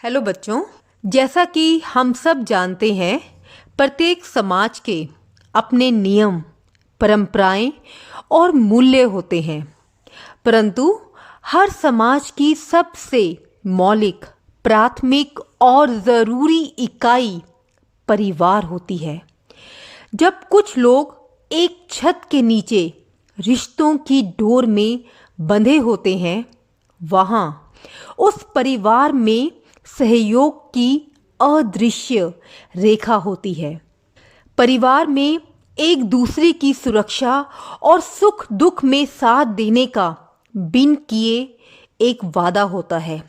Hello बच्चों, जैसा कि हम सब जानते हैं, प्रत्येक समाज के अपने नियम, परंपराएं और मूल्य होते हैं। परंतु हर समाज की सबसे मौलिक, प्राथमिक और ज़रूरी इकाई परिवार होती है। जब कुछ लोग एक छत के नीचे रिश्तों की डोर में बंधे होते हैं, वहाँ उस परिवार में सहयोग की अदृश्य रेखा होती है। परिवार में एक दूसरे की सुरक्षा और सुख दुख में साथ देने का बिन किए एक वादा होता है।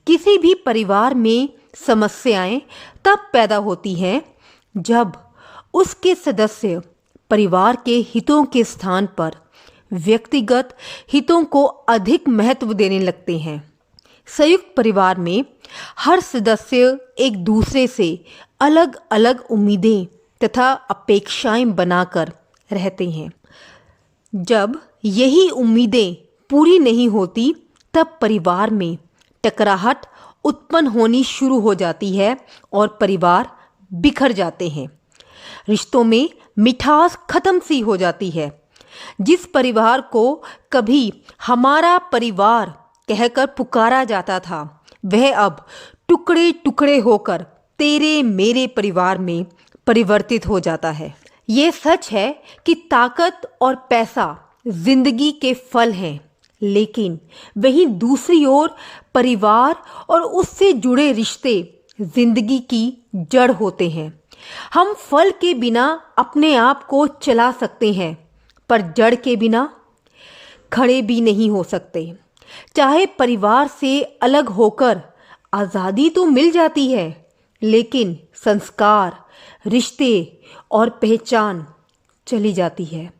किसी भी परिवार में समस्याएं तब पैदा होती हैं जब उसके सदस्य परिवार के हितों के स्थान पर व्यक्तिगत हितों को अधिक महत्व देने लगते हैं। संयुक्त परिवार में हर सदस्य एक दूसरे से अलग अलग उम्मीदें तथा अपेक्षाएं बनाकर रहते हैं। जब यही उम्मीदें पूरी नहीं होती, तब परिवार में टकराहट उत्पन्न होनी शुरू हो जाती है और परिवार बिखर जाते हैं। रिश्तों में मिठास खत्म सी हो जाती है। जिस परिवार को कभी हमारा परिवार कहकर पुकारा जाता था, वह अब टुकड़े टुकड़े होकर तेरे मेरे परिवार में परिवर्तित हो जाता है। ये सच है कि ताकत और पैसा जिंदगी के फल हैं, लेकिन वहीं दूसरी ओर परिवार और उससे जुड़े रिश्ते जिंदगी की जड़ होते हैं। हम फल के बिना अपने आप को चला सकते हैं, पर जड़ के बिना खड़े भी नहीं हो सकते। चाहे परिवार से अलग होकर आज़ादी तो मिल जाती है, लेकिन संस्कार, रिश्ते और पहचान चली जाती है।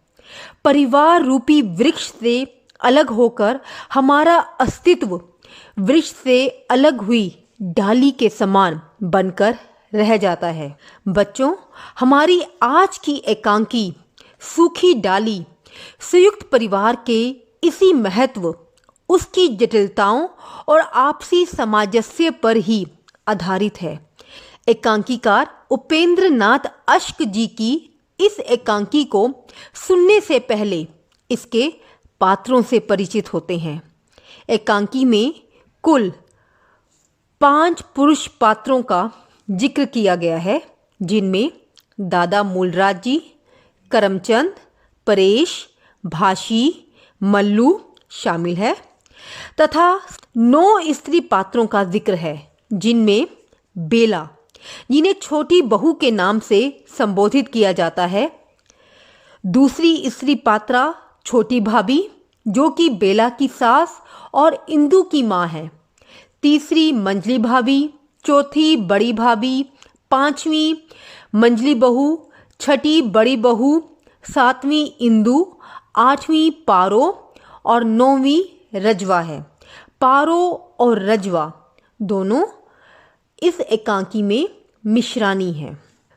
परिवार रूपी वृक्ष से अलग होकर हमारा अस्तित्व वृक्ष से अलग हुई डाली के समान बनकर रह जाता है। बच्चों, हमारी आज की एकांकी सूखी डाली संयुक्त परिवार के इसी महत्व, उसकी जटिलताओं और आपसी सामंजस्य पर ही आधारित है। एकांकीकार उपेंद्र नाथ अश्क जी की इस एकांकी को सुनने से पहले इसके पात्रों से परिचित होते हैं। एकांकी में कुल 5 पुरुष पात्रों का जिक्र किया गया है, जिनमें दादा मूलराज जी, करमचंद, परेश, भाशी, मल्लू शामिल है तथा 9 स्त्री पात्रों का जिक्र है, जिनमें बेला, जिन्हें छोटी बहू के नाम से संबोधित किया जाता है, दूसरी स्त्री पात्रा छोटी भाभी, जो कि बेला की सास और इंदु की मां है, तीसरी मंजली भाभी, चौथी बड़ी भाभी, 5वीं मंजली बहू, 6ठी बड़ी बहू, 7वीं इंदु, 8वीं पारो और 9वीं रजवा है। पारो और रजवा दोनों इस एकांकी में मिश्रानी हैं।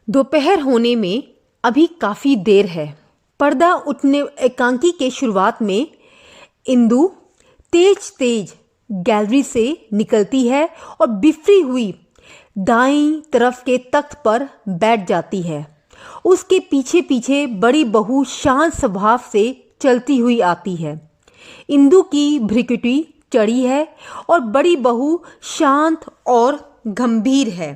दोपहर होने में अभी काफ़ी देर है। पर्दा उठने एकांकी के शुरुआत में इंदु तेज तेज गैलरी से निकलती है और बिफरी हुई दाईं तरफ के तख्त पर बैठ जाती है। उसके पीछे पीछे बड़ी बहू शांत स्वभाव से चलती हुई आती है। इंदु की भ्रिकुटी चढ़ी है और बड़ी बहू शांत और गंभीर है।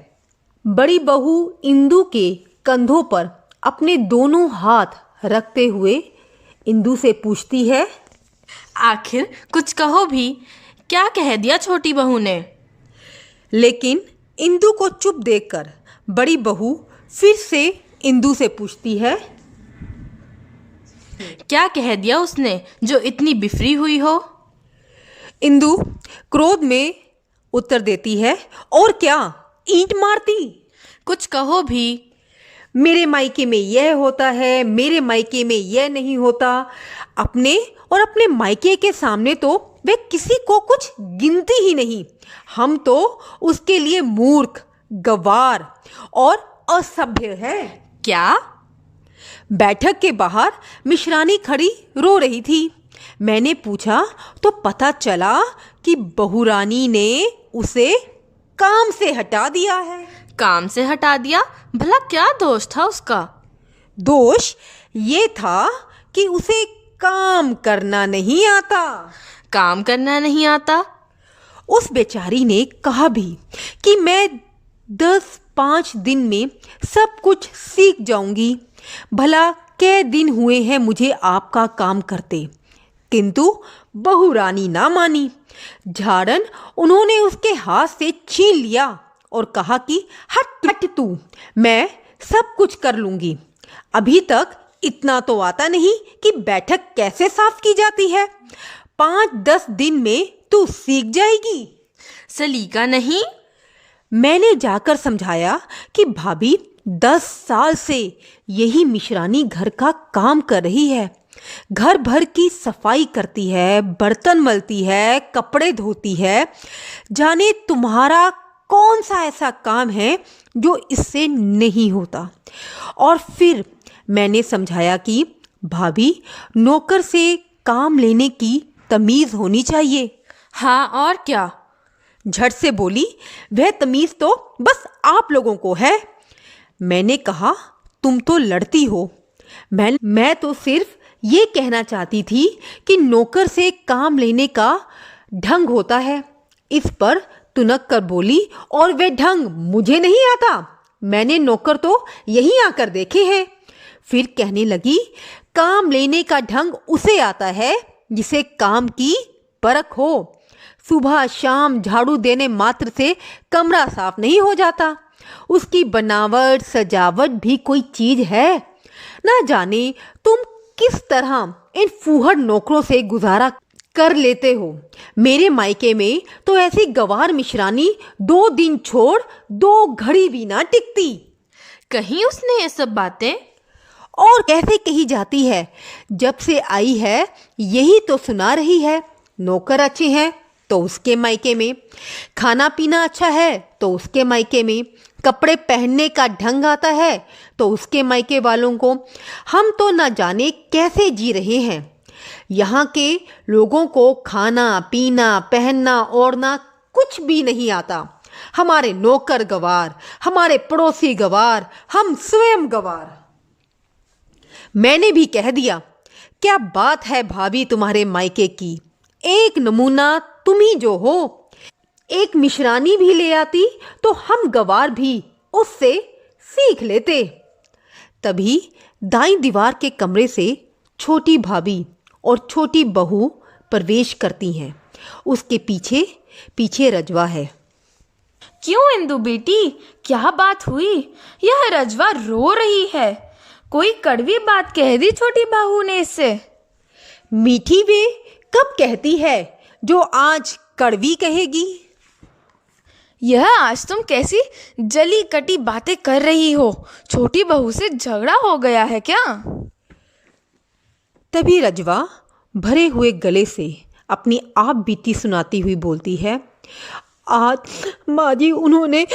बड़ी बहू इंदु के कंधों पर अपने दोनों हाथ रखते हुए इंदु से पूछती है, आखिर कुछ कहो भी, क्या कह दिया छोटी बहू ने? लेकिन इंदु को चुप देखकर बड़ी बहू फिर से इंदु से पूछती है, क्या कह दिया उसने जो इतनी बिफरी हुई हो? इंदु क्रोध में उत्तर देती है, और क्या, ईंट मारती। कुछ कहो भी। मेरे मायके में यह होता है, मेरे मायके में यह नहीं होता। अपने और अपने मायके के सामने तो वे किसी को कुछ गिनती ही नहीं। हम तो उसके लिए मूर्ख, गवार और असभ्य है। क्या? बैठक के बाहर मिश्रानी खड़ी रो रही थी। मैंने पूछा तो पता चला कि बहुरानी ने उसे काम से हटा दिया है। काम से हटा दिया? भला क्या दोष था उसका? दोष ये था कि उसे काम करना नहीं आता। काम करना नहीं आता? उस बेचारी ने कहा भी कि मैं 10-5 दिन में सब कुछ सीख जाऊंगी। भला कै दिन हुए हैं मुझे आपका काम करते, किंतु बहू रानी ना मानी। झाड़न उन्होंने उसके हाथ से छीन लिया और कहा कि हट हट तू, मैं सब कुछ कर लूंगी। अभी तक इतना तो आता नहीं कि बैठक कैसे साफ की जाती है। 5-10 दिन में तू सीख जाएगी। सलीका नहीं? मैंने जाकर समझाया कि भाभी 10 साल से यही मिश्रानी घर का काम कर रही है। घर भर की सफाई करती है, बर्तन मलती है, कपड़े धोती है। जाने तुम्हारा कौन सा ऐसा काम है जो इससे नहीं होता। और फिर मैंने समझाया कि भाभी, नौकर से काम लेने की तमीज होनी चाहिए। हाँ और क्या? झट से बोली, वह तमीज तो बस आप लोगों को है। मैंने कहा, तुम तो लड़ती हो। मैं तो सिर्फ ये कहना चाहती थी कि नौकर से काम लेने का ढंग होता है। इस पर तुनक कर बोली, और वह ढंग मुझे नहीं आता। मैंने नौकर तो यहीं आकर देखे हैं। फिर कहने लगी, काम लेने का ढंग उसे आता है जिसे काम की परख हो। सुबह शाम झाड़ू देने मात्र से कमरा साफ नहीं हो जाता। उसकी बनावट सजावट भी कोई चीज है। ना जाने तुम किस तरह इन फूहड़ नौकरों से गुजारा कर लेते हो। मेरे मायके में तो ऐसी गवार मिश्रानी 2 दिन छोड़ 2 घड़ी भी ना टिकती। कहीं उसने ये सब बातें? और कैसे कही जाती है, जब से आई है यही तो सुना रही है। नौकर अच्छे हैं तो उसके मायके में, खाना पीना अच्छा है तो उसके मायके में, कपड़े पहनने का ढंग आता है तो उसके मायके वालों को। हम तो न जाने कैसे जी रहे हैं। यहाँ के लोगों को खाना पीना पहनना ओढ़ना कुछ भी नहीं आता। हमारे नौकर गवार, हमारे पड़ोसी गवार, हम स्वयं गवार। मैंने भी कह दिया, क्या बात है भाभी तुम्हारे मायके की, एक नमूना तुम ही जो हो। एक मिश्रानी भी ले आती तो हम गवार भी उससे सीख लेते। तभी दाईं दीवार के कमरे से छोटी भाभी और छोटी बहू प्रवेश करती हैं। उसके पीछे पीछे रजवा है। क्यों इंदु बेटी, क्या बात हुई? यह रजवा रो रही है। कोई कड़वी बात कह दी छोटी बहू ने इससे? मीठी वे कब कहती है जो आज कड़वी कहेगी। यह आज तुम कैसी जली कटी बातें कर रही हो? छोटी बहू से झगड़ा हो गया है क्या? तभी रजवा भरे हुए गले से अपनी आप बीती सुनाती हुई बोलती है, आज माँ जी उन्होंने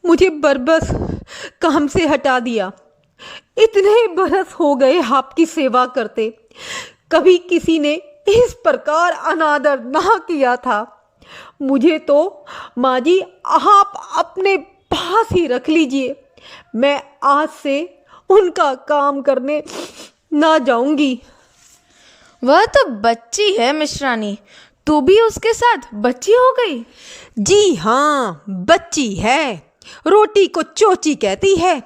मुझे बरबस काम से हटा दिया। इतने बरस हो गए आपकी सेवा करते, कभी किसी ने इस प्रकार अनादर ना किया था। मुझे तो माँ जी आप अपने पास ही रख लीजिए। मैं आज से उनका काम करने ना जाऊंगी। वह तो बच्ची है मिश्रानी, तू भी उसके साथ बच्ची हो गई? जी हाँ, बच्ची है। रोटी को चोची कहती है।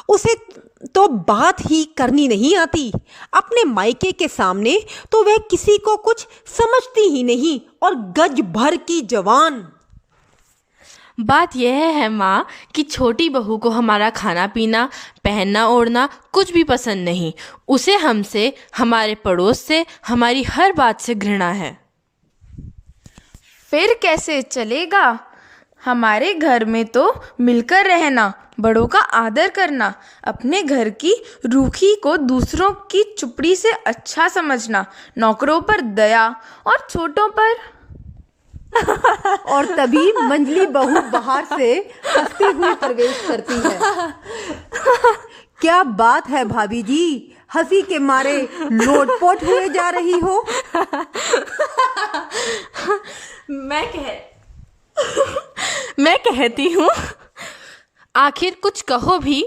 उसे तो बात ही करनी नहीं आती। अपने मायके के सामने तो वह किसी को कुछ समझती ही नहीं, और गज भर की जवान। बात यह है माँ कि छोटी बहू को हमारा खाना पीना पहनना ओढ़ना कुछ भी पसंद नहीं। उसे हमसे, हमारे पड़ोस से, हमारी हर बात से घृणा है। फिर कैसे चलेगा? हमारे घर में तो मिलकर रहना, बड़ों का आदर करना, अपने घर की रूखी को दूसरों की चुपड़ी से अच्छा समझना, नौकरों पर दया और छोटों पर। और तभी मंजली बहू बाहर से हंसती हुई प्रवेश करती है। क्या बात है भाभी जी, हंसी के मारे लोटपोट हुए जा रही हो। मैं कहती हूँ, आखिर कुछ कहो भी।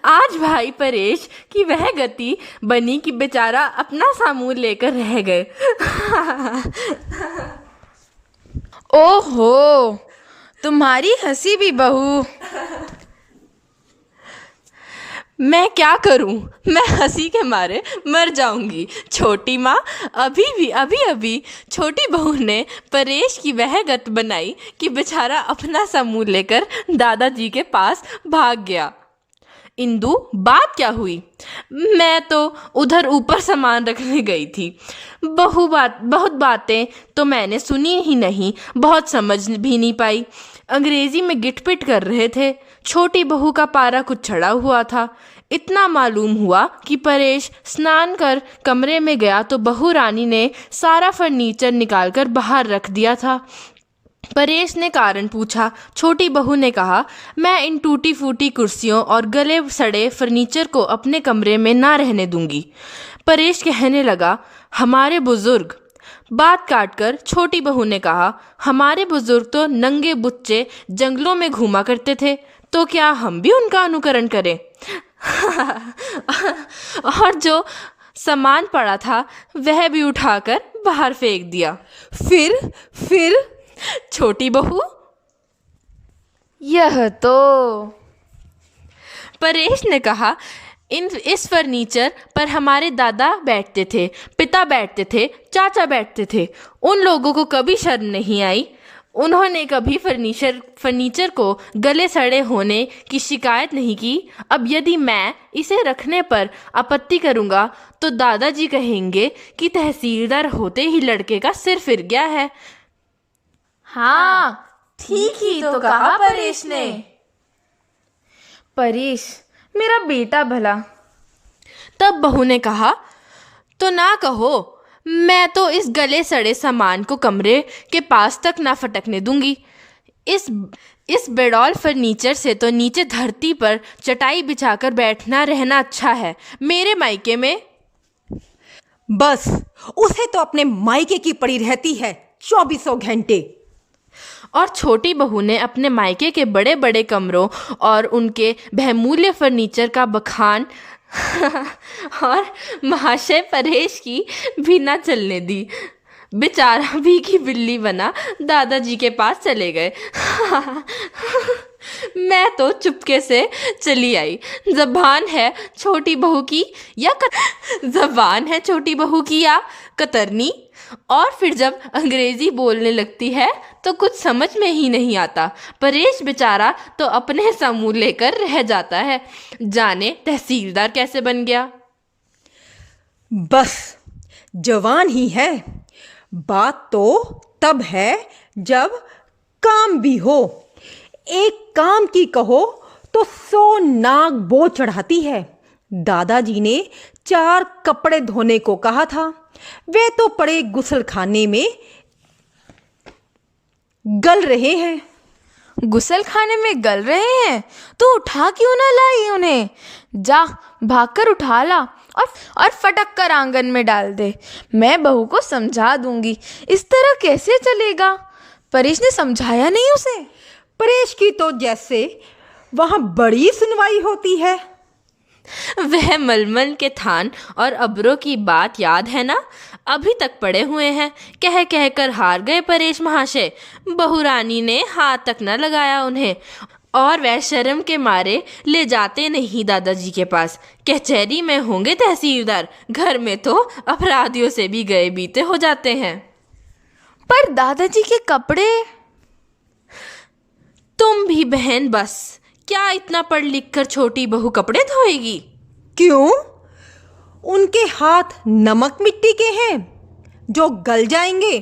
आज भाई परेश की वह गति बनी कि बेचारा अपना सामान लेकर रह गए। ओहो, तुम्हारी हंसी भी बहू। मैं क्या करूं, मैं हंसी के मारे मर जाऊंगी। छोटी माँ, अभी छोटी बहू ने परेश की वह गत बनाई कि बेचारा अपना सा मुंह लेकर दादाजी के पास भाग गया। इंदु, बात क्या हुई? मैं तो उधर ऊपर सामान रखने गई थी। बहुत बातें तो मैंने सुनी ही नहीं, बहुत समझ भी नहीं पाई। अंग्रेजी में गिटपिट कर रहे थे। छोटी बहू का पारा कुछ चढ़ा हुआ था। इतना मालूम हुआ कि परेश स्नान कर कमरे में गया तो बहू रानी ने सारा फर्नीचर निकालकर बाहर रख दिया था। परेश ने कारण पूछा। छोटी बहू ने कहा, मैं इन टूटी फूटी कुर्सियों और गले सड़े फर्नीचर को अपने कमरे में ना रहने दूंगी। परेश कहने लगा, हमारे बुजुर्ग। बात काटकर छोटी बहू ने कहा, हमारे बुजुर्ग तो नंगे बुच्चे जंगलों में घूमा करते थे, तो क्या हम भी उनका अनुकरण करें? और जो सामान पड़ा था वह भी उठाकर बाहर फेंक दिया। फिर छोटी बहू, यह तो। परेश ने कहा, इस फर्नीचर पर हमारे दादा बैठते थे, पिता बैठते थे, चाचा बैठते थे। उन लोगों को कभी शर्म नहीं आई। उन्होंने कभी फर्नीचर को गले सड़े होने की शिकायत नहीं की। अब यदि मैं इसे रखने पर आपत्ति करूंगा तो दादाजी कहेंगे कि तहसीलदार होते ही लड़के का सिर फिर गया है। हाँ, ठीक ही तो कहा परेश ने। परेश, मेरा बेटा भला। तब बहू ने कहा, तो ना कहो, मैं तो इस गले सड़े सामान को कमरे के पास तक ना फटकने दूंगी। इस बेडौल फर्नीचर से तो नीचे धरती पर चटाई बिछाकर बैठना रहना अच्छा है। मेरे मायके में बस उसे तो अपने मायके की पड़ी रहती है 2400 घंटे। और छोटी बहू ने अपने मायके के बड़े बड़े कमरों और उनके बहुमूल्य फर्नीचर का बखान और महाशय परेश की भी ना चलने दी। बेचारा भी की बिल्ली बना दादाजी के पास चले गए। मैं तो चुपके से चली आई। ज़बान है छोटी बहू की या कतरनी। और फिर जब अंग्रेजी बोलने लगती है तो कुछ समझ में ही नहीं आता। परेश बेचारा तो अपने समूह लेकर रह जाता है, जाने तहसीलदार कैसे बन गया। बस जवान ही है। बात तो तब है जब काम भी हो। एक काम की कहो तो 100 नाग बो चढ़ाती है। दादाजी ने 4 कपड़े धोने को कहा था, वे तो पड़े गुसलखाने में गल रहे हैं। गुसल खाने में गल रहे हैं तो उठा क्यों ना लाई उन्हें? जा, भागकर उठा ला और फटक कर आंगन में डाल दे। मैं बहू को समझा दूंगी। इस तरह कैसे चलेगा? परेश ने समझाया नहीं उसे। परेश की तो जैसे वहां बड़ी सुनवाई होती है। वह मलमल के थान और अब्रों की बात याद है ना? अभी तक पड़े हुए हैं। कह कह कर हार गए परेश महाशय। बहू रानी ने हाथ तक न लगाया उन्हें, और वह शर्म के मारे ले जाते नहीं दादाजी के पास। कचहरी में होंगे तहसीलदार, घर में तो अपराधियों से भी गए बीते हो जाते हैं। पर दादाजी के कपड़े। तुम भी बहन, बस क्या इतना पढ़ लिख कर छोटी बहू कपड़े धोएगी? क्यों? उनके हाथ नमक मिट्टी के हैं जो गल जाएंगे।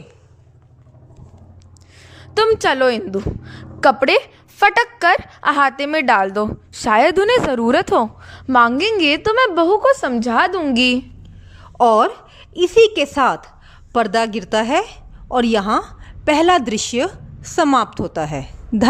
तुम चलो इंदु, कपड़े फटक कर अहाते में डाल दो। शायद उन्हें ज़रूरत हो। मांगेंगे तो मैं बहू को समझा दूंगी। और इसी के साथ पर्दा गिरता है और यहाँ पहला दृश्य समाप्त होता है।